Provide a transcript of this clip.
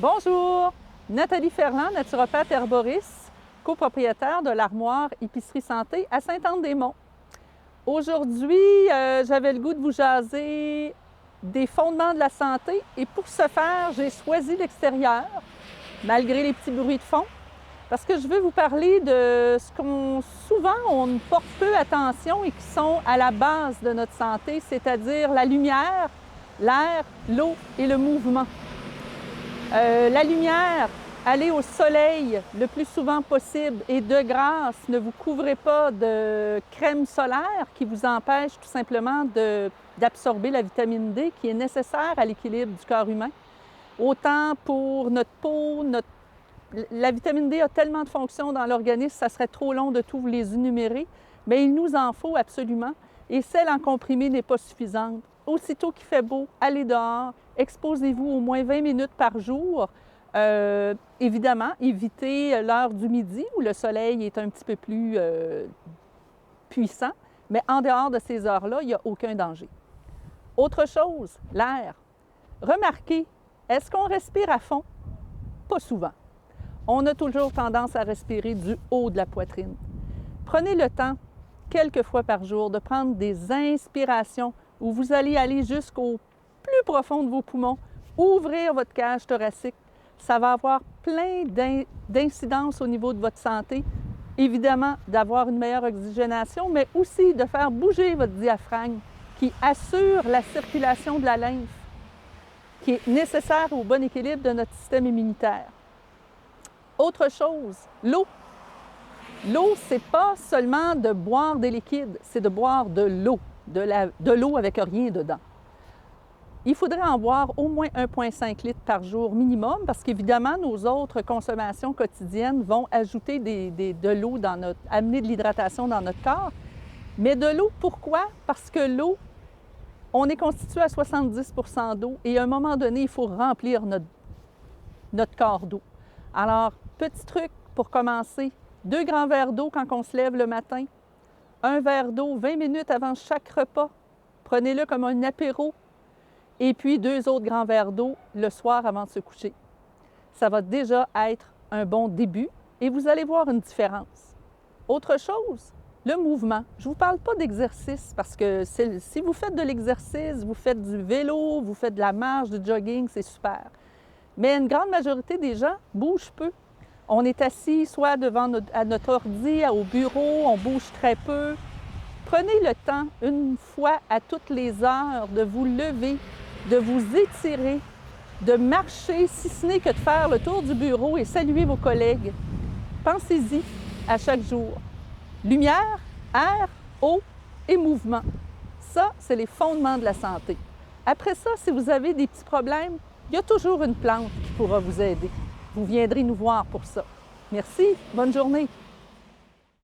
Bonjour, Nathalie Ferland, naturopathe herboriste, copropriétaire de l'Armoire Épicerie Santé à Sainte-Anne-des-Monts. Aujourd'hui, j'avais le goût de vous jaser des fondements de la santé et pour ce faire, j'ai choisi l'extérieur, malgré les petits bruits de fond, parce que je veux vous parler de ce qu'on souvent on ne porte peu attention et qui sont à la base de notre santé, c'est-à-dire la lumière, l'air, l'eau et le mouvement. La lumière, allez au soleil le plus souvent possible et de grâce, ne vous couvrez pas de crème solaire qui vous empêche tout simplement d'absorber la vitamine D qui est nécessaire à l'équilibre du corps humain. Autant pour notre peau, la vitamine D a tellement de fonctions dans l'organisme, ça serait trop long de tout vous les énumérer, mais il nous en faut absolument et celle en comprimé n'est pas suffisante. Aussitôt qu'il fait beau, allez dehors, exposez-vous au moins 20 minutes par jour. Évidemment, évitez l'heure du midi où le soleil est un petit peu plus puissant, mais en dehors de ces heures-là, il n'y a aucun danger. Autre chose, l'air. Remarquez, est-ce qu'on respire à fond? Pas souvent. On a toujours tendance à respirer du haut de la poitrine. Prenez le temps, quelques fois par jour, de prendre des inspirations où vous allez aller jusqu'au plus profond de vos poumons, ouvrir votre cage thoracique. Ça va avoir plein d'incidences au niveau de votre santé. Évidemment, d'avoir une meilleure oxygénation, mais aussi de faire bouger votre diaphragme qui assure la circulation de la lymphe, qui est nécessaire au bon équilibre de notre système immunitaire. Autre chose, l'eau. L'eau, ce n'est pas seulement de boire des liquides, c'est de boire de l'eau, de l'eau avec rien dedans. Il faudrait en boire au moins 1,5 litre par jour minimum parce qu'évidemment, nos autres consommations quotidiennes vont ajouter de l'eau amener de l'hydratation dans notre corps. Mais de l'eau, pourquoi? Parce que l'eau, on est constitué à 70 % d'eau et à un moment donné, il faut remplir notre corps d'eau. Alors, petit truc pour commencer, 2 grands verres d'eau quand on se lève le matin, 1 verre d'eau 20 minutes avant chaque repas. Prenez-le comme un apéro. Et puis 2 autres grands verres d'eau le soir avant de se coucher. Ça va déjà être un bon début et vous allez voir une différence. Autre chose, le mouvement. Je ne vous parle pas d'exercice parce que si vous faites de l'exercice, vous faites du vélo, vous faites de la marche, du jogging, c'est super. Mais une grande majorité des gens bougent peu. On est assis soit devant notre ordi, au bureau, on bouge très peu. Prenez le temps, une fois à toutes les heures, de vous lever, de vous étirer, de marcher, si ce n'est que de faire le tour du bureau et saluer vos collègues. Pensez-y à chaque jour. Lumière, air, eau et mouvement. Ça, c'est les fondements de la santé. Après ça, si vous avez des petits problèmes, il y a toujours une plante qui pourra vous aider. Vous viendrez nous voir pour ça. Merci, bonne journée.